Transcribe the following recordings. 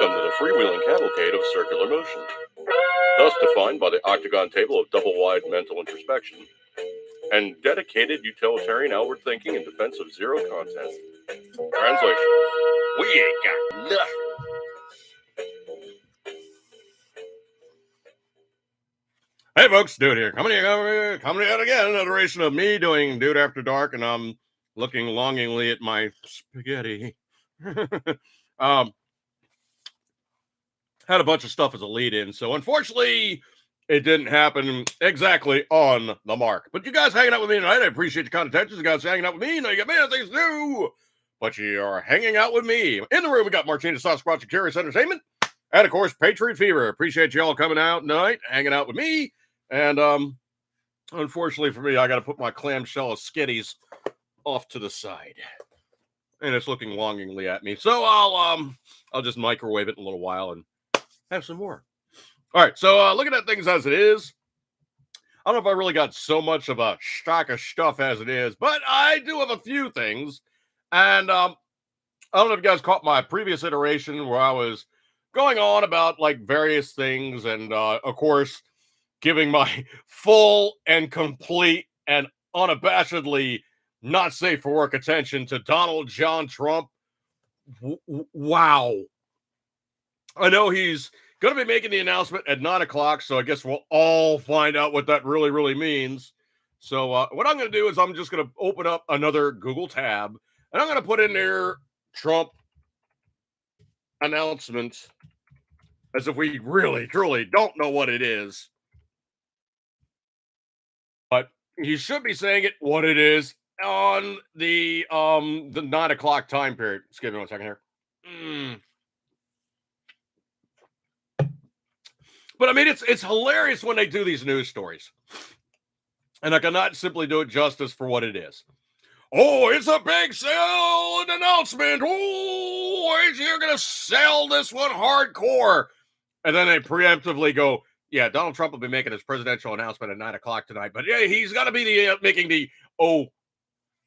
Welcome to the freewheeling cavalcade of circular motion, thus defined by the octagon table of double-wide mental introspection and dedicated utilitarian outward thinking in defense of zero content. Translation: we ain't got nothing. Hey folks, Dude here, coming out again, an iteration of me doing Dude After Dark, and I'm looking longingly at my spaghetti. Had a bunch of stuff as a lead-in, so unfortunately, it didn't happen exactly on the mark. But you guys hanging out with me tonight, I appreciate your kind attention. You guys hanging out with me, you know you got many things to do, but you are hanging out with me. In the room, we got Martina Sasquatch and Curious Entertainment, and of course, Patriot Fever. Appreciate you all coming out tonight, hanging out with me, and unfortunately for me, I got to put my clamshell of skitties off to the side. And it's looking longingly at me. So I'll just microwave it in a little while and have some more. All right, so looking at things as it is, I don't know if I really got so much of a stock of stuff as it is, but I do have a few things. And I don't know if you guys caught my previous iteration where I was going on about like various things and, of course, giving my full and complete and unabashedly not safe for work attention to Donald John Trump. Wow. I know he's going to be making the announcement at 9 o'clock, so I guess we'll all find out what that really, really means. So what I'm going to do is I'm just going to open up another Google tab, and I'm going to put in there Trump announcement as if we really, truly don't know what it is. But he should be saying it what it is on the 9 o'clock time period. Just give me 1 second here. But I mean, it's hilarious when they do these news stories. And I cannot simply do it justice for what it is. Oh, it's a big sale announcement. Oh, you're going to sell this one hardcore. And then they preemptively go, yeah, Donald Trump will be making his presidential announcement at 9 o'clock tonight. But yeah, he's got to be making the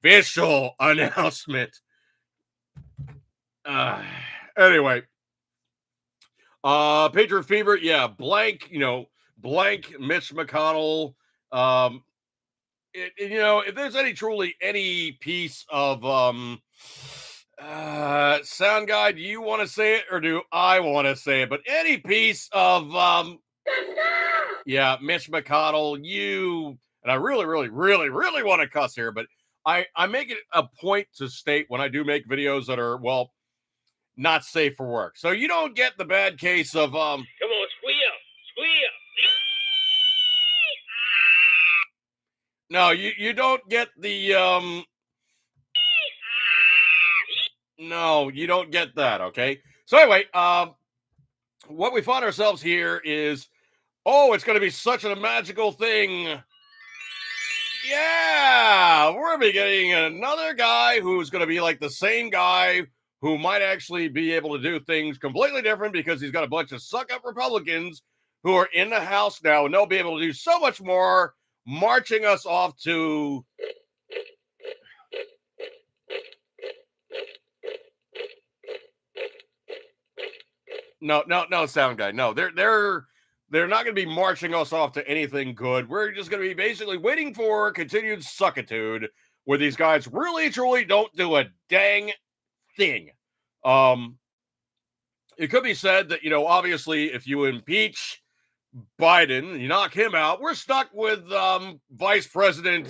official announcement. Anyway. Patriot Fever, yeah, blank Mitch McConnell. If there's any piece of sound guy, do you want to say it or do I want to say it? But any piece of Mitch McConnell, and I really, really, really, really want to cuss here, but I make it a point to state when I do make videos that are, well, not safe for work. So you don't get the bad case of come on, squeal. No, you don't get the no, you don't get that, okay? So anyway, what we find ourselves here is, it's going to be such a magical thing. Yeah, we're getting another guy who's going to be like the same guy who might actually be able to do things completely different because he's got a bunch of suck-up Republicans who are in the House now, and they'll be able to do so much more, marching us off to... No, sound guy. No, they're not going to be marching us off to anything good. We're just going to be basically waiting for continued suckitude where these guys really, truly don't do a dang thing. It could be said that, obviously, if you impeach Biden, you knock him out, we're stuck with Vice President.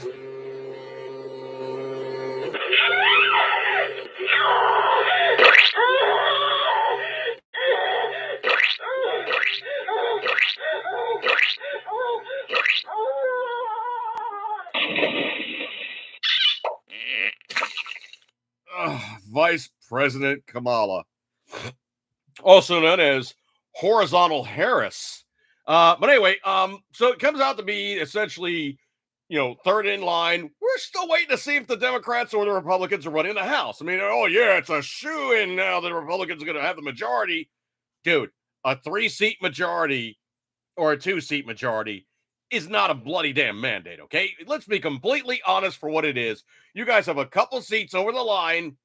Vice President Kamala, also known as Horizontal Harris. But anyway, so it comes out to be essentially, third in line. We're still waiting to see if the Democrats or the Republicans are running the House. I mean, it's a shoo-in now. The Republicans are going to have the majority. Dude, a 3-seat majority or a 2-seat majority is not a bloody damn mandate, okay? Let's be completely honest for what it is. You guys have a couple seats over the line.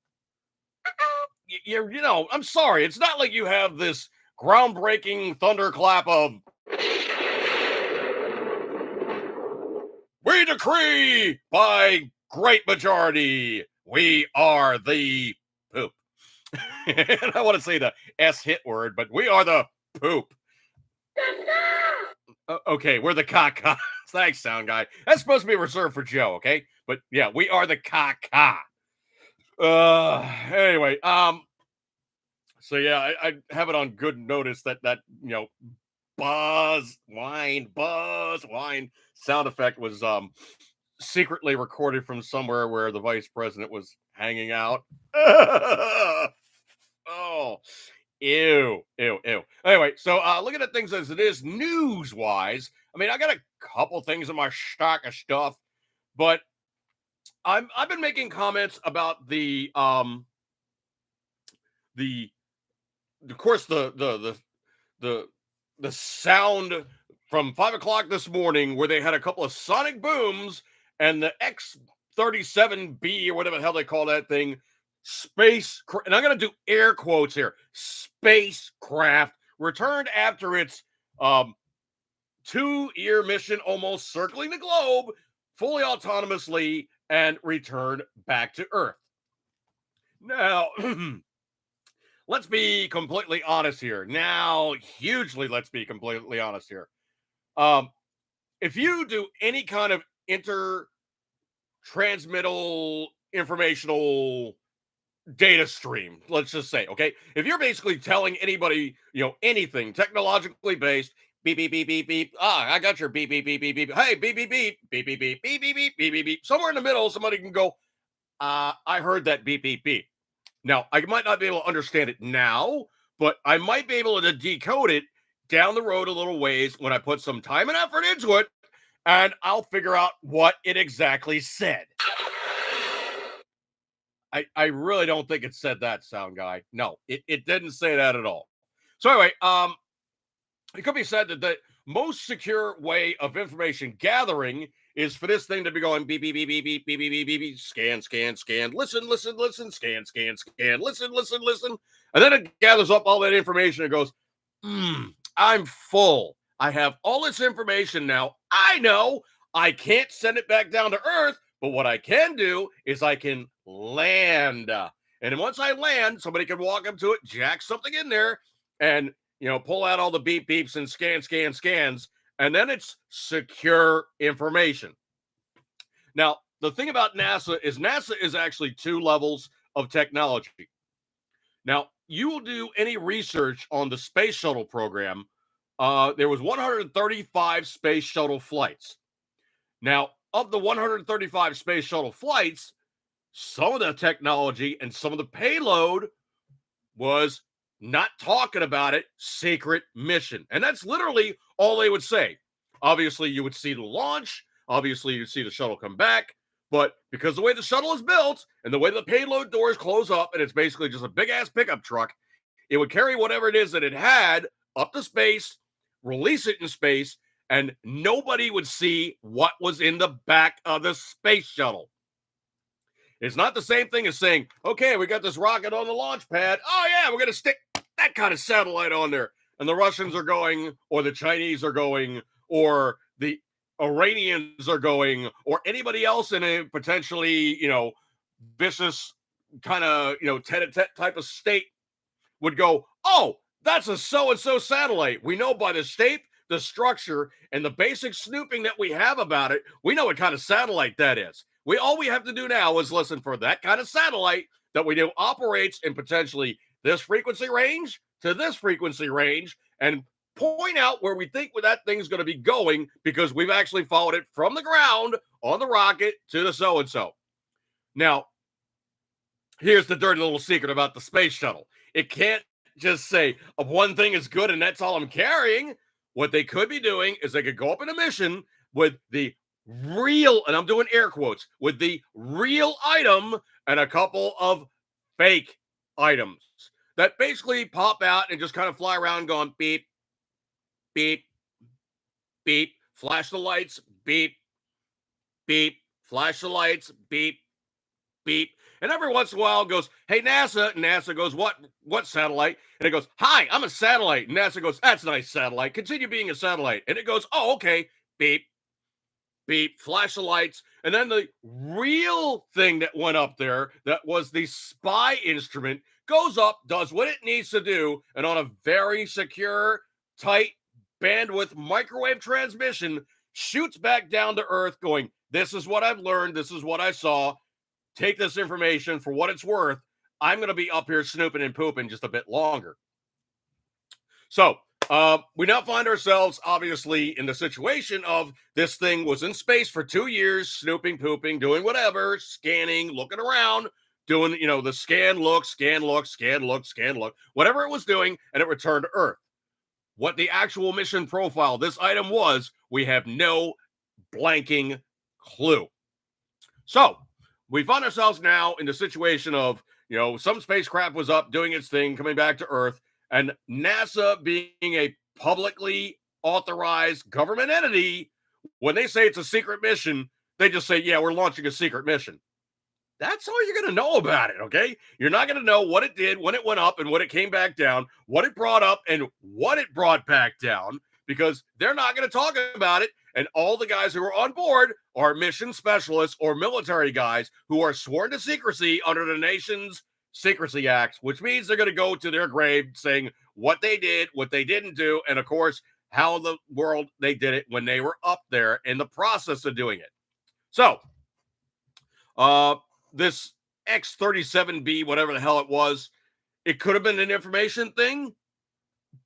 I'm sorry. It's not like you have this groundbreaking thunderclap of we decree by great majority, we are the poop. And I want to say the S hit word, but we are the poop. Okay, we're the caca. Thanks, sound guy. That's supposed to be reserved for Joe, okay? But yeah, we are the caca. Anyway, so yeah, I have it on good notice that buzz wine sound effect was secretly recorded from somewhere where the vice president was hanging out. Oh, ew, ew, ew. Anyway, so looking at things as it is news wise, I mean, I got a couple things in my stock of stuff, but I've been making comments about the of course the the sound from 5 o'clock this morning where they had a couple of sonic booms and the X-37B or whatever the hell they call that thing, and I'm going to do air quotes here, spacecraft returned after its 2-year mission almost circling the globe fully autonomously and returned back to Earth. Now, let's be completely honest here. Now, hugely, let's be completely honest here. If you do any kind of intertransmittal informational data stream, let's just say, okay, if you're basically telling anybody, anything technologically based, beep beep beep beep beep. I got your beep beep beep beep beep. Hey, beep beep beep beep beep beep beep beep beep beep beep beep. Somewhere in the middle, somebody can go. I heard that beep beep beep. Now, I might not be able to understand it now, but I might be able to decode it down the road a little ways when I put some time and effort into it, and I'll figure out what it exactly said. I really don't think it said that, sound guy. No, it didn't say that at all. So anyway, it could be said that the most secure way of information gathering is for this thing to be going beep beep beep beep beep beep beep beep beep, beep scan scan scan, listen listen listen, scan scan scan, listen listen listen, and then it gathers up all that information and goes, I'm full. I have all this information now. I know I can't send it back down to Earth, but what I can do is I can land. And then once I land, somebody can walk up to it, jack something in there, and pull out all the beep beeps and scans, and then it's secure information. Now, the thing about NASA is actually 2 levels of technology. Now, you will do any research on the space shuttle program. There was 135 space shuttle flights. Now, of the 135 space shuttle flights, some of the technology and some of the payload was not talking about it, secret mission. And that's literally all they would say. Obviously, you would see the launch. Obviously, you'd see the shuttle come back. But because the way the shuttle is built and the way the payload doors close up, and it's basically just a big ass pickup truck, it would carry whatever it is that it had up to space, release it in space, and nobody would see what was in the back of the space shuttle. It's not the same thing as saying, okay, we got this rocket on the launch pad. Oh, yeah, we're going to stick that kind of satellite on there. And the Russians are going, or the Chinese are going, or the Iranians are going, or anybody else in a potentially, vicious kind of, tete-a-tete type of state would go, oh, that's a so-and-so satellite. We know by the shape, the structure, and the basic snooping that we have about it, we know what kind of satellite that is. All we have to do now is listen for that kind of satellite that we know operates in potentially this frequency range to this frequency range and point out where we think that thing's going to be going because we've actually followed it from the ground on the rocket to the so-and-so. Now, here's the dirty little secret about the space shuttle. It can't just say one thing is good and that's all I'm carrying. What they could be doing is they could go up in a mission with the real, and I'm doing air quotes, with the real item and a couple of fake items that basically pop out and just kind of fly around going beep, beep, beep, flash the lights, beep, beep, flash the lights, beep, beep. And every once in a while it goes, hey, NASA. And NASA goes, what satellite? And it goes, hi, I'm a satellite. And NASA goes, that's a nice satellite. Continue being a satellite. And it goes, oh, okay. Beep, beep, flash the lights. And then the real thing that went up there, that was the spy instrument, goes up, does what it needs to do, and on a very secure, tight bandwidth microwave transmission, shoots back down to Earth, going, this is what I've learned, this is what I saw. Take this information for what it's worth. I'm going to be up here snooping and pooping just a bit longer. So, we now find ourselves, obviously, in the situation of this thing was in space for 2 years, snooping, pooping, doing whatever, scanning, looking around, doing, the scan, look, whatever it was doing, and it returned to Earth. What the actual mission profile, this item was, we have no blanking clue. So, we find ourselves now in the situation of, some spacecraft was up doing its thing, coming back to Earth, and NASA being a publicly authorized government entity, when they say it's a secret mission, they just say, yeah, we're launching a secret mission. That's all you're going to know about it, okay? You're not going to know what it did, when it went up and when it came back down, what it brought up and what it brought back down, because they're not going to talk about it. And all the guys who are on board are mission specialists or military guys who are sworn to secrecy under the nation's Secrecy Act, which means they're going to go to their grave saying what they did, what they didn't do, and of course, how the world they did it when they were up there in the process of doing it. So, this X-37B, whatever the hell it was, it could have been an information thing,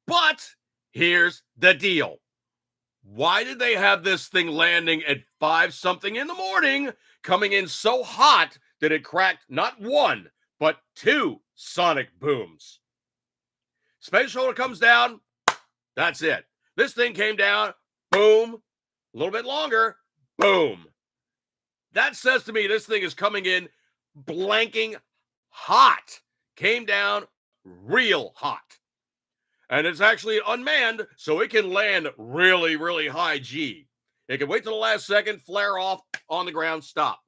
but here's the deal. Why did they have this thing landing at 5-something in the morning, coming in so hot that it cracked not one, but 2 sonic booms? Space shuttle comes down, that's it. This thing came down, boom, a little bit longer, boom. That says to me this thing is coming in blanking hot. Came down real hot. And it's actually unmanned, so it can land really, really high G. It can wait till the last second, flare off, on the ground, stop.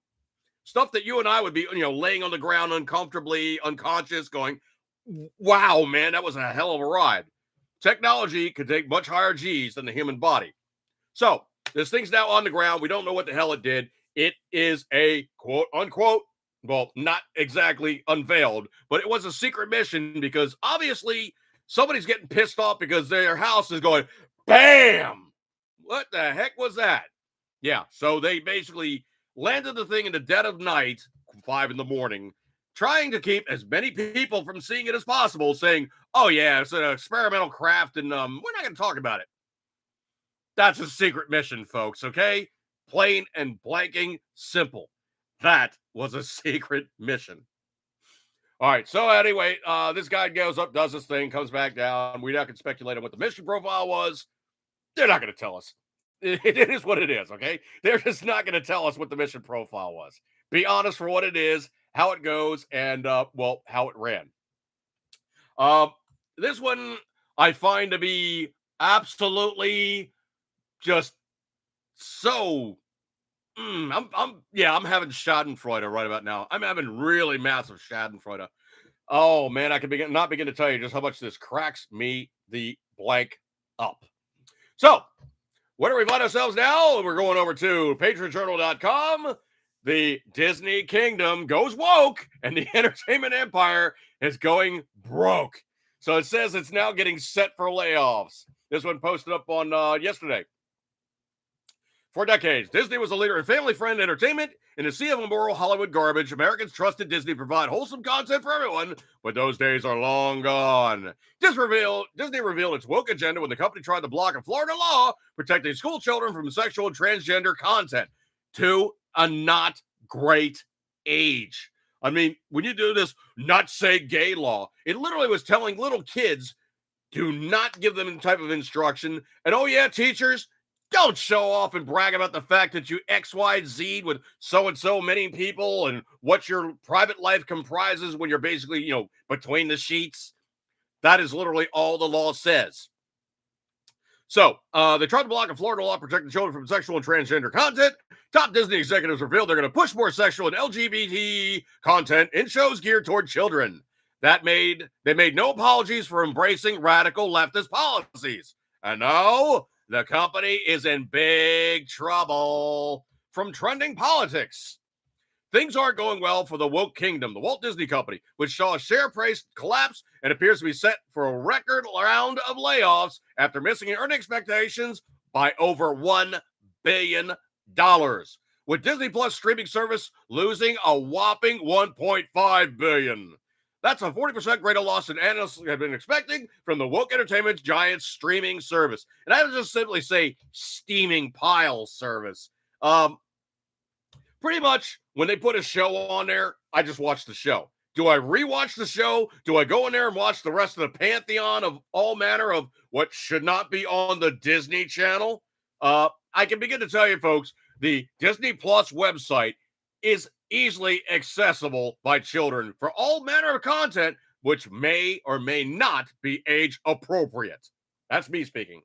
Stuff that you and I would be, laying on the ground uncomfortably, unconscious, going, wow, man, that was a hell of a ride. Technology could take much higher Gs than the human body. So, this thing's now on the ground. We don't know what the hell it did. It is a quote unquote, well, not exactly unveiled, but it was a secret mission because obviously somebody's getting pissed off because their house is going bam. What the heck was that? Yeah, so they basically landed the thing in the dead of night, 5 in the morning, trying to keep as many people from seeing it as possible, saying, oh yeah, it's an experimental craft and we're not going to talk about it. That's a secret mission, folks, okay? Plain and blanking simple. That was a secret mission. All right, so anyway, this guy goes up, does this thing, comes back down. We're not going to speculate on what the mission profile was. They're not going to tell us. It is what it is, okay? They're just not going to tell us what the mission profile was. Be honest for what it is, how it goes, and, how it ran. This one I find to be absolutely just so... I'm having Schadenfreude right about now. I'm having really massive Schadenfreude. Oh man, I can not begin to tell you just how much this cracks me the blank up. So, where do we find ourselves now? We're going over to patriotjournal.com. The Disney Kingdom goes woke, and the entertainment empire is going broke. So it says it's now getting set for layoffs. This one posted up on yesterday. For decades, Disney was a leader in family-friendly entertainment. In a sea of immoral Hollywood garbage, Americans trusted Disney to provide wholesome content for everyone, but those days are long gone. Disney revealed its woke agenda when the company tried to block a Florida law protecting school children from sexual and transgender content to a not great age. I mean, when you do this not say gay law, it literally was telling little kids, do not give them any type of instruction. And oh yeah, teachers, don't show off and brag about the fact that you XYZ'd with so-and-so many people and what your private life comprises when you're basically, between the sheets. That is literally all the law says. So, they tried to block a Florida law protecting children from sexual and transgender content. Top Disney executives revealed they're going to push more sexual and LGBT content in shows geared toward children. They made no apologies for embracing radical leftist policies. And now the company is in big trouble from trending politics. Things aren't going well for the woke kingdom, the Walt Disney Company, which saw a share price collapse and appears to be set for a record round of layoffs after missing earning expectations by over $1 billion, with Disney Plus streaming service losing a whopping $1.5 billion. That's a 40% greater loss than analysts have been expecting from the woke entertainment giant's streaming service. And I would just simply say steaming pile service. Pretty much when they put a show on there, I just watch the show. Do I rewatch the show? Do I go in there and watch the rest of the pantheon of all manner of what should not be on the Disney Channel? I can begin to tell you, folks, the Disney Plus website is easily accessible by children for all manner of content, which may or may not be age appropriate. That's me speaking.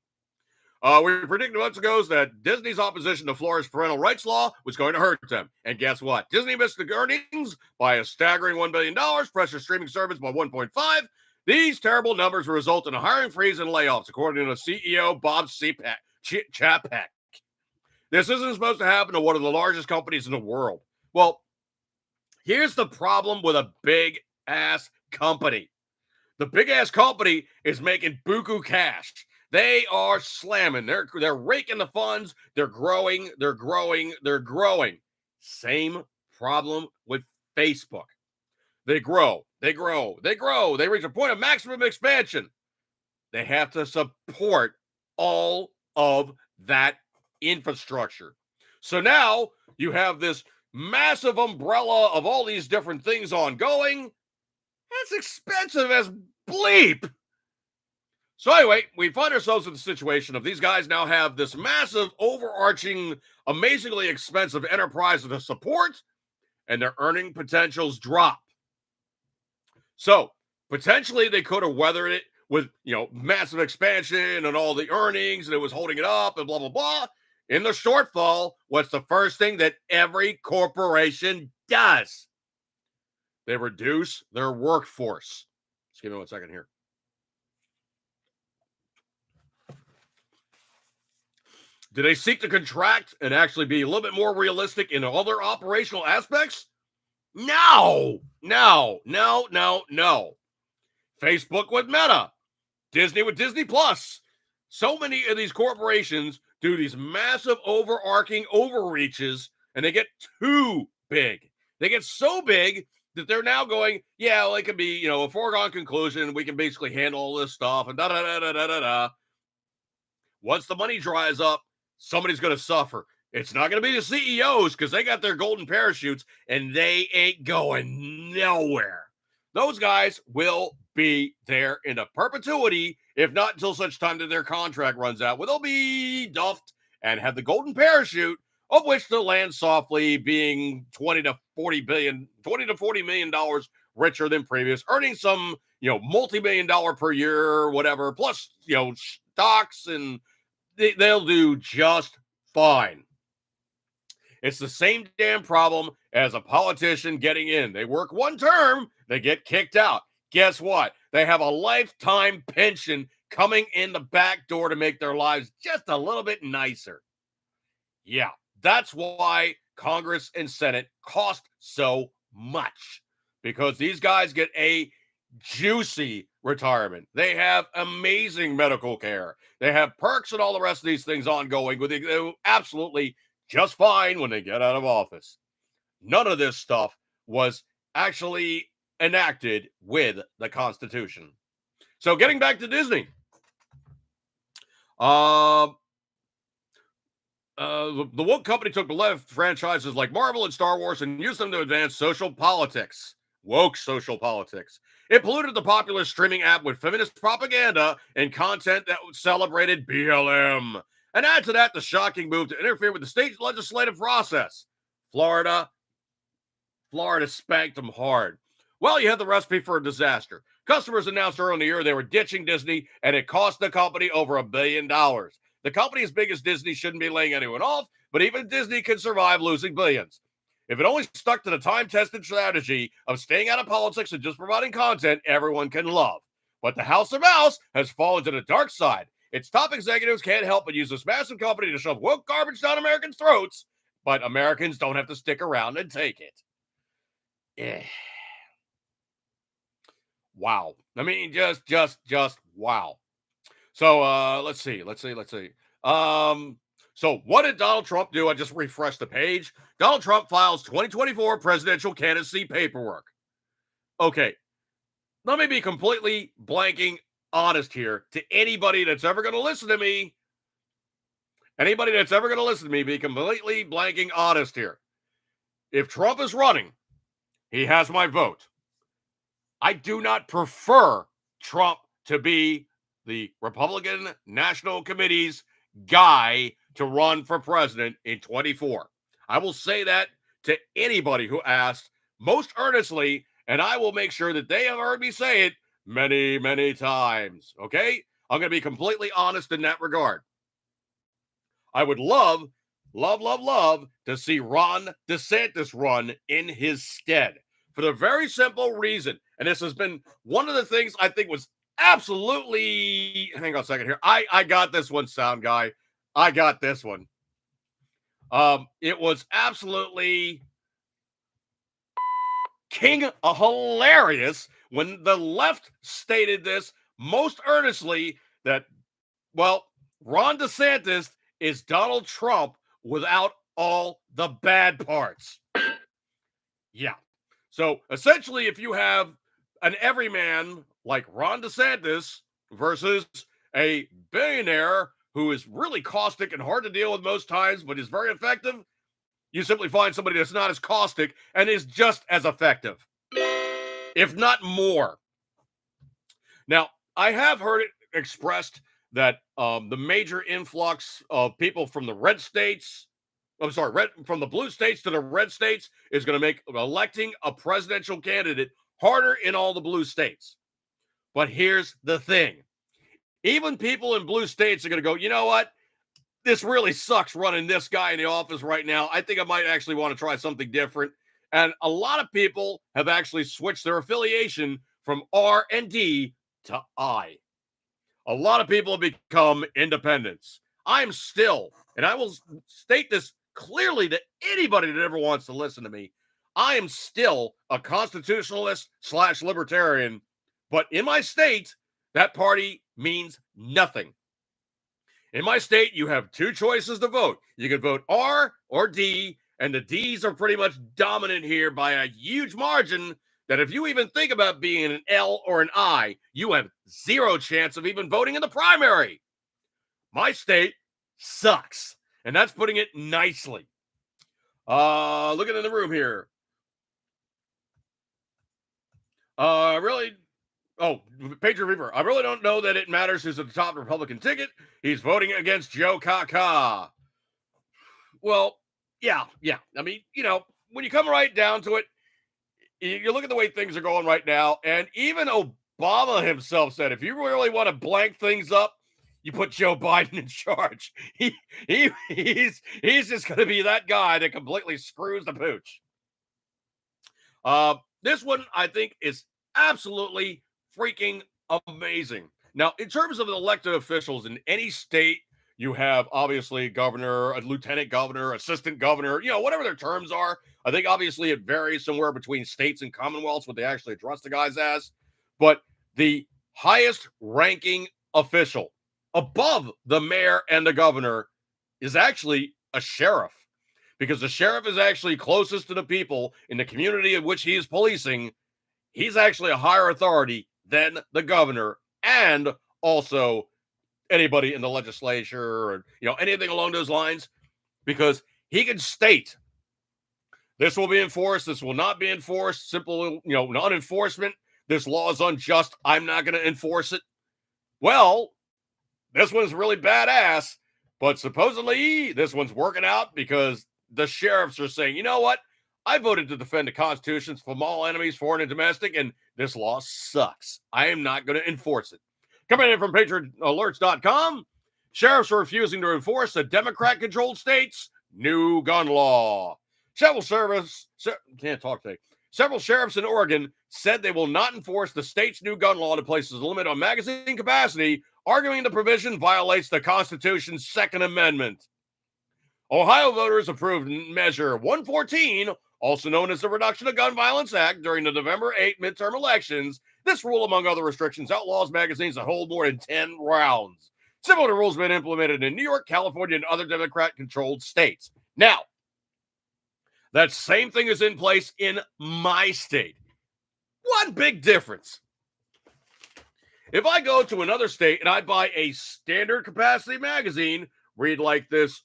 We predicted months ago that Disney's opposition to Florida's parental rights law was going to hurt them. And guess what? Disney missed the earnings by a staggering $1 billion, pressure streaming service by 1.5. These terrible numbers result in a hiring freeze and layoffs, according to CEO Bob Chapek. This isn't supposed to happen to one of the largest companies in the world. Well, here's the problem with a big-ass company. The big-ass company is making buku cash. They are slamming. They're raking the funds. They're growing. Same problem with Facebook. They grow. They reach a point of maximum expansion. They have to support all of that infrastructure. So now you have this massive umbrella of all these different things ongoing. That's expensive as bleep. So anyway, we find ourselves in the situation of these guys now have this massive, overarching, amazingly expensive enterprise to support, and their earning potentials drop. So potentially they could have weathered it with, massive expansion and all the earnings, and it was holding it up and blah, blah, blah. In the shortfall, what's the first thing that every corporation does? They reduce their workforce. Just give me 1 second here. Do they seek to contract and actually be a little bit more realistic in all their operational aspects? No. Facebook with Meta, Disney with Disney Plus. So many of these corporations do these massive overarching overreaches, and they get too big. They get so big that they're now going, yeah, well, it could be, a foregone conclusion. We can basically handle all this stuff and da-da-da-da-da-da. Once the money dries up, somebody's going to suffer. It's not going to be the CEOs because they got their golden parachutes and they ain't going nowhere. Those guys will be there in a perpetuity, if not until such time that their contract runs out, where they'll be duffed and have the golden parachute, of which they'll land softly, being $20 to $40 million richer than previous, earning some, multi-million-dollar per year, whatever, plus, stocks, and they'll do just fine. It's the same damn problem as a politician getting in. They work one term, they get kicked out. Guess what? They have a lifetime pension coming in the back door to make their lives just a little bit nicer. Yeah, that's why Congress and Senate cost so much, because these guys get a juicy retirement. They have amazing medical care. They have perks and all the rest of these things ongoing with absolutely just fine when they get out of office. None of this stuff was actually enacted with the Constitution. So getting back to Disney. The woke company took beloved franchises like Marvel and Star Wars and used them to advance social politics. Woke social politics. It polluted the popular streaming app with feminist propaganda and content that celebrated BLM. And add to that the shocking move to interfere with the state legislative process. Florida spanked them hard. Well, you had the recipe for a disaster. Customers announced earlier in the year they were ditching Disney, and it cost the company over $1 billion. The company as big as Disney shouldn't be laying anyone off, but even Disney can survive losing billions. If it only stuck to the time-tested strategy of staying out of politics and just providing content everyone can love. But the House of Mouse has fallen to the dark side. Its top executives can't help but use this massive company to shove woke garbage down Americans' throats, but Americans don't have to stick around and take it. Yeah. Wow. I mean, just wow. So let's see. So what did Donald Trump do? I just refreshed the page. Donald Trump files 2024 presidential candidacy paperwork. Okay. Let me be completely blanking honest here to anybody that's ever going to listen to me. Anybody that's ever going to listen to me, be completely blanking honest here. If Trump is running, he has my vote. I do not prefer Trump to be the Republican National Committee's guy to run for president in 24. I will say that to anybody who asks most earnestly, and I will make sure that they have heard me say it many, many times. Okay? I'm going to be completely honest in that regard. I would love to see Ron DeSantis run in his stead for the very simple reason. And this has been one of the things I think was absolutely, hang on a second here. I got this one, sound guy. I got this one. It was absolutely hilarious when the left stated this most earnestly that, well, Ron DeSantis is Donald Trump without all the bad parts. Yeah. So essentially, if you have an everyman like Ron DeSantis versus a billionaire who is really caustic and hard to deal with most times, but is very effective, you simply find somebody that's not as caustic and is just as effective, if not more. Now, I have heard it expressed that the major influx of people from the from the blue states to the red states is going to make electing a presidential candidate harder in all the blue states. But here's the thing. Even people in blue states are going to go, you know what? This really sucks running this guy in the office right now. I think I might actually want to try something different. And a lot of people have actually switched their affiliation from R and D to I. A lot of people have become independents. I'm still, and I will state this clearly to anybody that ever wants to listen to me, I am still a constitutionalist / libertarian, but in my state, that party means nothing. In my state, you have two choices to vote. You can vote R or D, and the D's are pretty much dominant here by a huge margin that if you even think about being an L or an I, you have zero chance of even voting in the primary. My state sucks, and that's putting it nicely. Looking in the room here. Patriot Reaver. I really don't know that it matters who's at the top Republican ticket. He's voting against Joe Kaka. Well, yeah. I mean, when you come right down to it, you look at the way things are going right now, and even Obama himself said, if you really want to blank things up, you put Joe Biden in charge. He's just going to be that guy that completely screws the pooch. This one, I think, is absolutely freaking amazing. Now, in terms of elected officials in any state, you have obviously governor, a lieutenant governor, assistant governor, whatever their terms are. I think obviously it varies somewhere between states and commonwealths what they actually address the guys as. But the highest ranking official above the mayor and the governor is actually a sheriff, because the sheriff is actually closest to the people in the community in which he is policing. He's actually a higher authority than the governor and also anybody in the legislature or, anything along those lines, because he can state this will be enforced. This will not be enforced. Simple, non-enforcement. This law is unjust. I'm not going to enforce it. Well, this one's really badass, but supposedly this one's working out because the sheriffs are saying, you know what? I voted to defend the Constitutions from all enemies, foreign and domestic, and this law sucks. I am not going to enforce it. Coming in from PatriotAlerts.com, sheriffs are refusing to enforce the Democrat-controlled state's new gun law. Several sheriffs in Oregon said they will not enforce the state's new gun law that places a limit on magazine capacity, arguing the provision violates the Constitution's Second Amendment. Ohio voters approved Measure 114, also known as the Reduction of Gun Violence Act, during the November 8 midterm elections. This rule, among other restrictions, outlaws magazines that hold more than 10 rounds. Similar rules have been implemented in New York, California, and other Democrat-controlled states. Now, that same thing is in place in my state. One big difference. If I go to another state and I buy a standard capacity magazine, read like this,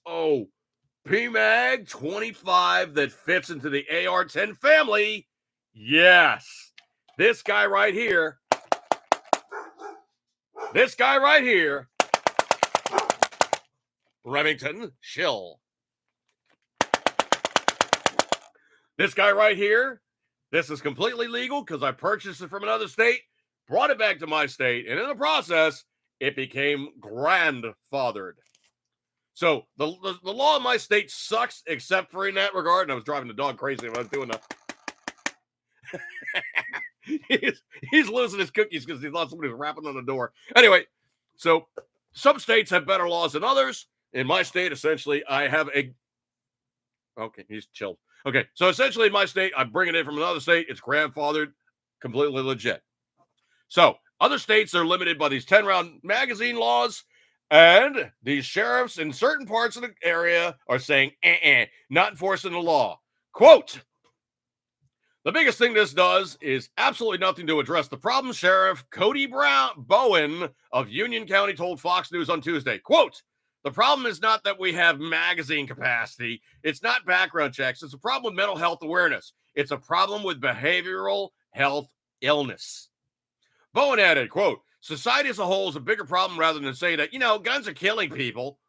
PMag 25 that fits into the AR-10 family, yes, this guy right here, Remington Shill. This guy right here, this is completely legal because I purchased it from another state, brought it back to my state, and in the process, it became grandfathered. So the law in my state sucks, except for in that regard. And I was driving the dog crazy when I was doing that. he's losing his cookies because he thought somebody was rapping on the door. Anyway, so some states have better laws than others. In my state, essentially, I have a... Okay, he's chilled. Okay, so essentially in my state, I bring it in from another state. It's grandfathered, completely legit. So other states are limited by these 10-round magazine laws. And these sheriffs in certain parts of the area are saying, not enforcing the law. Quote, the biggest thing this does is absolutely nothing to address the problem, Sheriff Cody Bowen of Union County told Fox News on Tuesday. Quote, the problem is not that we have magazine capacity. It's not background checks. It's a problem with mental health awareness. It's a problem with behavioral health illness. Bowen added, quote, society as a whole is a bigger problem rather than say that, guns are killing people.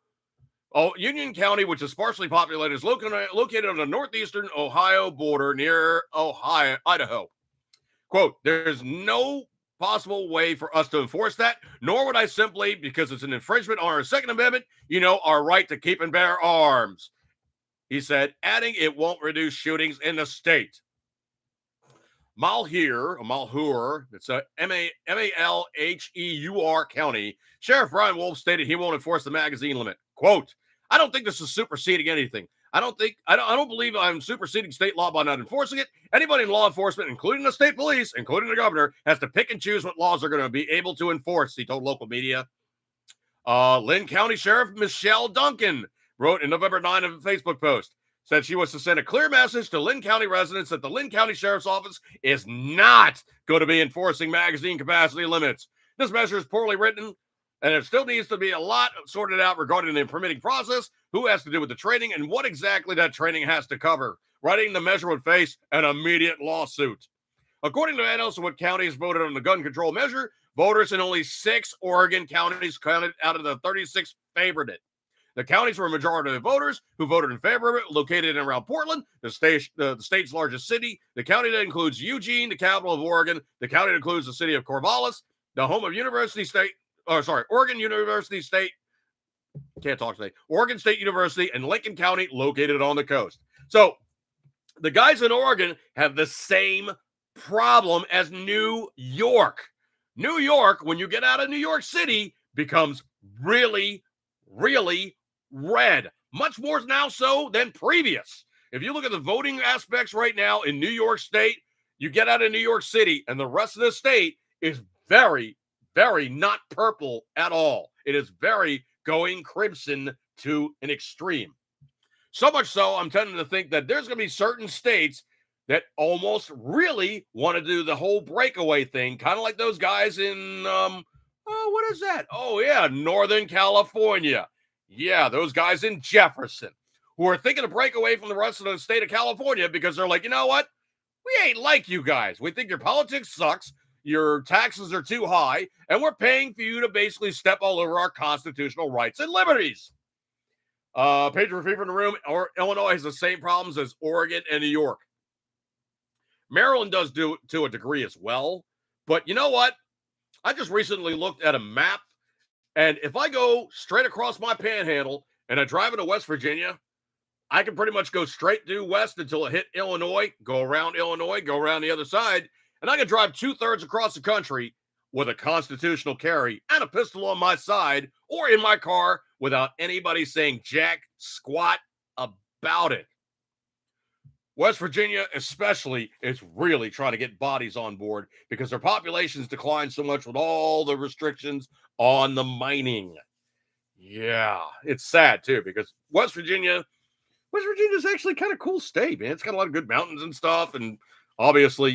Union County, which is sparsely populated, is located on the northeastern Ohio border near Idaho. Quote, there's no possible way for us to enforce that, nor would I simply, because it's an infringement on our Second Amendment, our right to keep and bear arms. He said, adding it won't reduce shootings in the state. Malheur, it's a Malheur County. Sheriff Brian Wolf stated he won't enforce the magazine limit. Quote, I don't think this is superseding anything. I don't believe I'm superseding state law by not enforcing it. Anybody in law enforcement, including the state police, including the governor, has to pick and choose what laws they're going to be able to enforce, he told local media. Lynn County Sheriff Michelle Duncan wrote in November 9 of a Facebook post, said she was to send a clear message to Lynn County residents that the Lynn County Sheriff's Office is not going to be enforcing magazine capacity limits. This measure is poorly written, and it still needs to be a lot sorted out regarding the permitting process, who has to do with the training, and what exactly that training has to cover. Writing the measure would face an immediate lawsuit. According to analysts of what counties voted on the gun control measure, voters in only 6 Oregon counties counted out of the 36 favored it. The counties were a majority of the voters who voted in favor of it, located in around Portland, the state's largest city. The county that includes Eugene, the capital of Oregon. The county that includes the city of Corvallis, the home of Oregon University State. Can't talk today. Oregon State University and Lincoln County, located on the coast. So the guys in Oregon have the same problem as New York. New York, when you get out of New York City, becomes really, really red, much more now so than previous. If you look at the voting aspects right now in New York State, you get out of New York City and the rest of the state is very, very not purple at all. It is very going crimson to an extreme. So much so, I'm tending to think that there's going to be certain states that almost really want to do the whole breakaway thing, kind of like those guys in, what is that? Oh, yeah, Northern California. Yeah, those guys in Jefferson who are thinking to break away from the rest of the state of California because they're like, you know what? We ain't like you guys. We think your politics sucks. Your taxes are too high, and we're paying for you to basically step all over our constitutional rights and liberties. Patriot Fever in the room, Illinois has the same problems as Oregon and New York. Maryland does do to a degree as well. But you know what? I just recently looked at a map, and if I go straight across my panhandle and I drive into West Virginia, I can pretty much go straight due west until it hit Illinois, go around Illinois, go around the other side, and I can drive 2/3 across the country with a constitutional carry and a pistol on my side or in my car without anybody saying jack squat about it. West Virginia, especially, is really trying to get bodies on board because their population's declined so much with all the restrictions on the mining. Yeah, it's sad too because West Virginia's actually kind of cool state, man. It's got a lot of good mountains and stuff, and obviously,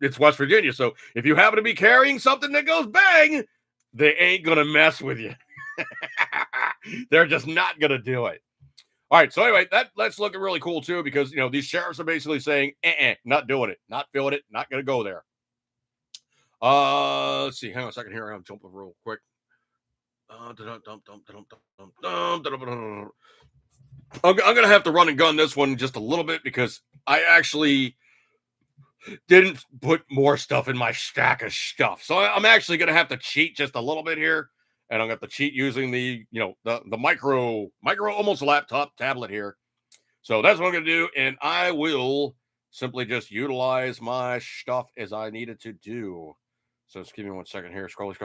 it's West Virginia. So if you happen to be carrying something that goes bang, they ain't gonna mess with you. They're just not gonna do it. All right. So anyway, that's looking really cool too because these sheriffs are basically saying, not doing it, not feeling it, not gonna go there. Let's see. Hang on a second here. I'm jumping real quick. I'm going to have to run and gun this one just a little bit because I actually didn't put more stuff in my stack of stuff. So I'm actually going to have to cheat just a little bit here. And I'm going to have to cheat using the micro, almost laptop tablet here. So that's what I'm going to do. And I will simply just utilize my stuff as I needed to do. So just give me 1 second here. Scrolly.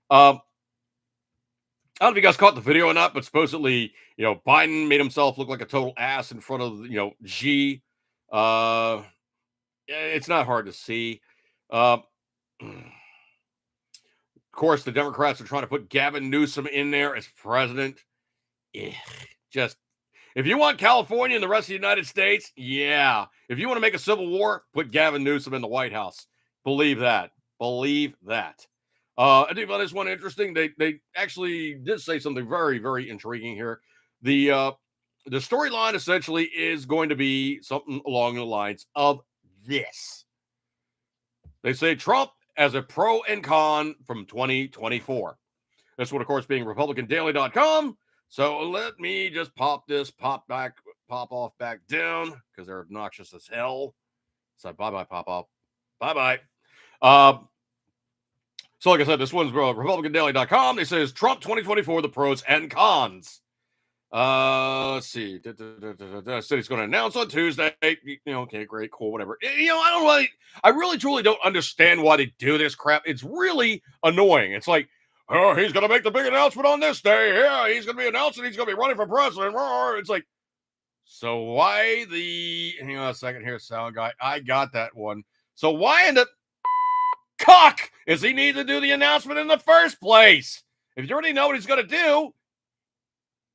I don't know if you guys caught the video or not, but supposedly, Biden made himself look like a total ass in front of, Xi. It's not hard to see. Of course, the Democrats are trying to put Gavin Newsom in there as president. Just, if you want California and the rest of the United States, yeah. If you want to make a civil war, put Gavin Newsom in the White House. Believe that. I think about this one interesting. They actually did say something very, very intriguing here. The storyline essentially is going to be something along the lines of this. They say Trump as a pro and con from 2024. This one, of course, being RepublicanDaily.com. So let me just pop off back down because they're obnoxious as hell. So bye-bye, pop off. Bye-bye. So like I said, this one's RepublicanDaily.com. They says Trump 2024, the pros and cons. Let's see. City's going to announce on Tuesday. Okay, great, cool, whatever. I really truly don't understand why they do this crap. It's really annoying. It's like, oh, he's going to make the big announcement on this day. Yeah, he's going to be announcing he's going to be running for president. It's like, so why hang on a second here, sound guy. I got that one. So why in the cock is he need to do the announcement in the first place? If you already know what he's going to do,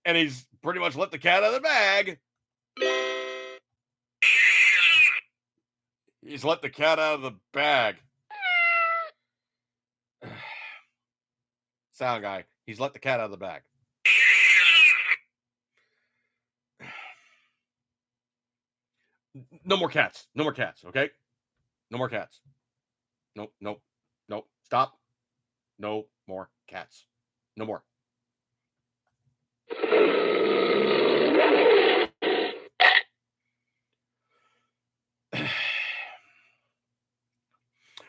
and he's pretty much let the cat out of the bag. He's let the cat out of the bag. Sound guy. He's let the cat out of the bag. No more cats. No more cats, okay? No more cats. Nope. Stop. No more cats. No more.